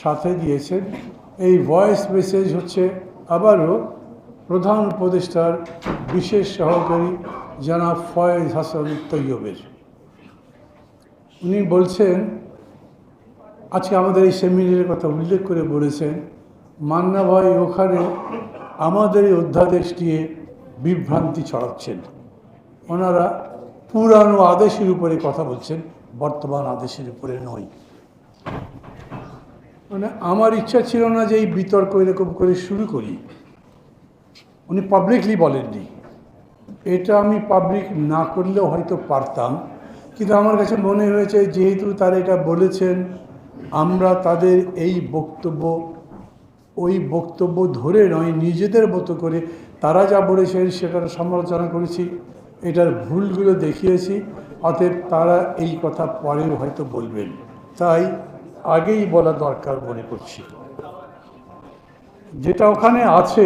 সাথে দিয়েছেন। এই ভয়েস মেসেজ হচ্ছে আবারও প্রধান উপদেষ্টার বিশেষ সহকারী জনাব ফয়েজ হাসান তৈয়বের। উনি বলছেন, আজকে আমাদের এই সেমিনারের কথা উল্লেখ করে বলেছেন, মান্না ভাই ওখানে আমাদের এই অধ্যাদেশ নিয়ে বিভ্রান্তি ছড়াচ্ছেন। ওনারা পুরানো আদেশের উপরে কথা বলছেন, বর্তমান আদেশের উপরে নয়। মানে আমার ইচ্ছা ছিল না যে এই বিতর্ক এরকম করে শুরু করি। উনি পাবলিকলি বলেননি, এটা আমি পাবলিক না করলেও হয়তো পারতাম, কিন্তু আমার কাছে মনে হয়েছে যেহেতু তারা এটা বলেছেন, আমরা তাদের এই বক্তব্য ওই বক্তব্য ধরে নয়, নিজেদের মতো করে তারা যা বলেছেন সেটার সমালোচনা করেছি, এটার ভুলগুলো দেখিয়েছি, অতএব তারা এই কথা পরেও হয়তো বলবেন, তাই আগেই বলা দরকার মনে করছি। যেটা ওখানে আছে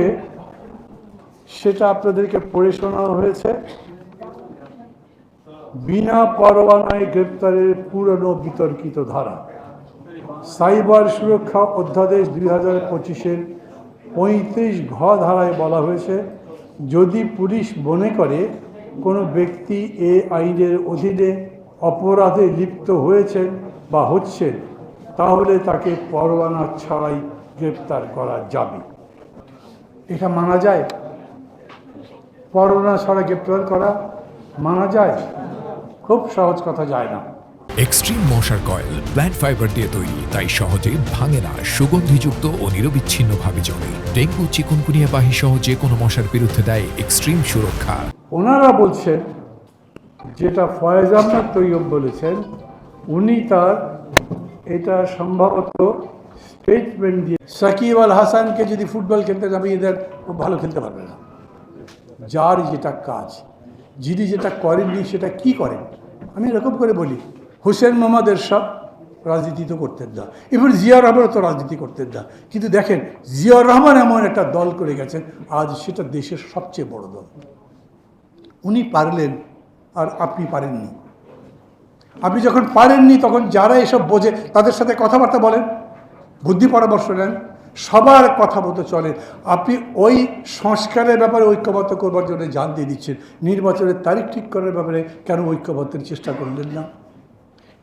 সেটা আপনাদেরকে পড়ে শোনানো হয়েছে। বিনা পরোয়ানায় গ্রেপ্তারের পুরনো বিতর্কিত ধারা, সাইবার সুরক্ষা অধ্যাদেশ 2025-এর 35 ঘ ধারায় বলা হয়েছে, যদি পুলিশ মনে করে কোনো ব্যক্তি এ আইনের অধীনে অপরাধে লিপ্ত হয়েছেন বা হচ্ছেন, তাহলে তাকে পরোয়ানা ছাড়াই গ্রেপ্তার করা যাবে। এটা মানা যায়? পরোয়ানা ছাড়া গ্রেপ্তার করা মানা যায়? খুব সহজ কথা, যায় না। এক্সট্রিম মশার কয়েল প্ল্যান্ট ফাইবার দিয়ে তৈরি, তাই সহজে ভাঙে না, সুগন্ধিযুক্ত ও নিরবিচ্ছিন্নভাবে জ্বলে। ডেঙ্গু, চিকুনগুনিয়া বাহি সহ যে কোনো মশার বিরুদ্ধে দেয় এক্সট্রিম সুরক্ষা। ওনারা বলছেন, যেটা ফয়েজ আহমেদ তৈয়ব বলেছেন, উনি তার এটা সম্ভবত স্টেটমেন্ট দিয়ে, সাকিব আল হাসানকে যদি ফুটবল খেলতে নামিয়ে দেন, ও ভালো খেলতে পারবে না। যার যেটা কাজ, যিনি যেটা করেননি সেটা কি করেন, আমি এরকম করে বলি, হোসেন মোহাম্মদ এরশাদ রাজনীতি তো করতেন না, এবার জিয়াউর রহমানও তো রাজনীতি করতেন না, কিন্তু দেখেন জিয়াউর রহমান এমন একটা দল করে গেছেন, আজ সেটা দেশের সবচেয়ে বড় দল। উনি পারলেন আর আপনি পারেননি। আপনি যখন পারেননি তখন যারা এসব বোঝে তাদের সাথে কথাবার্তা বলেন, বুদ্ধি পরামর্শ নেন, সবার কথা মতো চলেন। আপনি ওই সংস্কারের ব্যাপারে ঐক্যবদ্ধ করবার জন্য জান দিয়ে দিচ্ছেন, নির্বাচনের তারিখ ঠিক করার ব্যাপারে কেন ঐক্যবদ্ধের চেষ্টা করলেন না?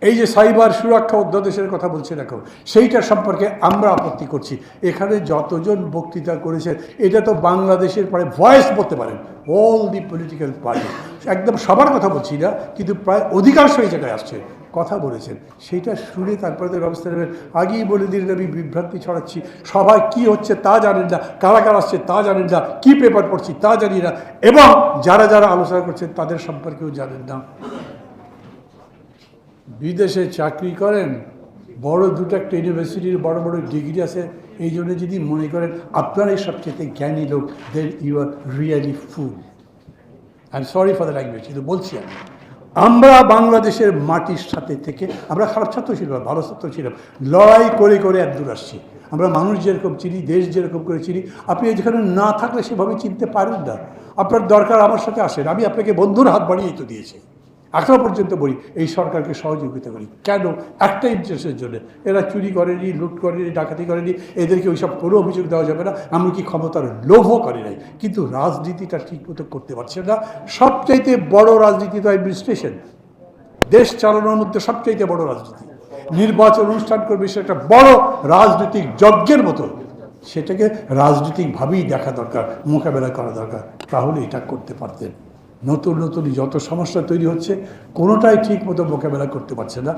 এই যে সাইবার সুরক্ষা অধ্যাদেশের কথা বলছেন এখন, সেইটার সম্পর্কে আমরা আপত্তি করছি। এখানে যতজন বক্তৃতা করেছেন, এটা তো বাংলাদেশের পরে ভয়েস বলতে পারেন, অল দি পলিটিক্যাল পার্টি, একদম সবার কথা বলছি না, কিন্তু প্রায় অধিকাংশ এই জায়গায় আসছে, কথা বলেছেন। সেইটা শুনে তারপরে তো ব্যবস্থা নেবেন। আগেই বলে দিলেন আমি বিভ্রান্তি ছড়াচ্ছি, সবাই কি হচ্ছে তা জানেন না, কারা কারা আসছে তা জানেন না, কী পেপার পড়ছি তা জানি না, এবং যারা যারা আলোচনা করছেন তাদের সম্পর্কেও জানেন না। বিদেশে চাকরি করেন, বড় দুটো একটা ইউনিভার্সিটির বড় বড় ডিগ্রি আছে, এই জন্য যদি মনে করেন আপনারাই সবচেয়ে জ্ঞানী লোক, then you are really fool. I am sorry for the language, কিন্তু বলছি আমরা বাংলাদেশের মাটির সাথে থেকে, আমরা খারাপ ছাত্র ছিলাম, ভালো ছাত্র ছিলাম, লড়াই করে করে একদূর আসছি। আমরা মানুষ যেরকম চিনি, দেশ যেরকম করে চিনি, আপনি যেখানে না থাকলে সেভাবে চিনতে পারেন না। আপনার দরকার আমার সাথে আসেন, আমি আপনাকে বন্ধুর হাত বাড়িয়েই তো দিয়েছি। এখনো পর্যন্ত বলি এই সরকারকে সহযোগিতা করি, কেন? একটা ইন্টারেস্টের জন্য। এরা চুরি করেনি, লুট করেনি, ডাকাতি করেনি, এদেরকে ওইসব কোনো অভিযোগ দেওয়া যাবে না। এমনকি ক্ষমতার লোভও করে নাই, কিন্তু রাজনীতিটা ঠিকমতো করতে পারছে না। সবচাইতে বড় রাজনীতি তো অ্যাডমিনিস্ট্রেশন, দেশ চালানোর মধ্যে সবচাইতে বড় রাজনীতি। নির্বাচন অনুষ্ঠান করবে, সেটা একটা বড় রাজনৈতিক যজ্ঞের মতো, সেটাকে রাজনৈতিকভাবেই দেখা দরকার, মোকাবেলা করা দরকার, তাহলে এটা করতে পারতেন। নতুন নতুন যত সমস্যা তৈরি হচ্ছে, কোনোটাই ঠিক মতো মোকাবেলা করতে পারছে না।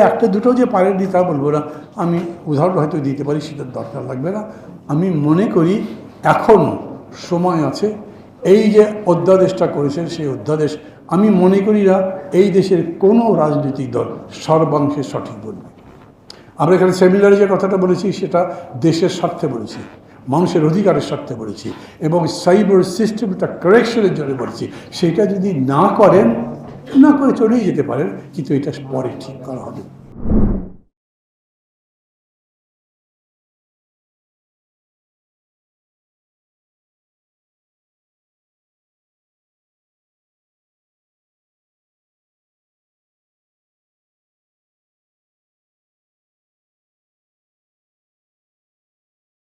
একটা দুটো যে পারেননি তা বলবো না, আমি উদাহরণ হয়তো দিতে পারি, সেটার দরকার লাগবে না। আমি মনে করি এখন সময় আছে। এই যে অধ্যাদেশটা করেছেন, সেই অধ্যাদেশ আমি মনে করি না এই দেশের কোনো রাজনৈতিক দল সর্বাংশে সঠিক বলবে। আমরা এখানে সেমিনারে যে কথাটা বলেছি, সেটা দেশের স্বার্থে বলেছি, মানুষের অধিকারের স্বার্থে বলেছি, এবং সাইবার সিস্টেমটা কারেকশনের জন্য বলেছি। সেটা যদি না করেন, না করে চলেই যেতে পারেন, কিন্তু এটা পরে ঠিক করা হবে।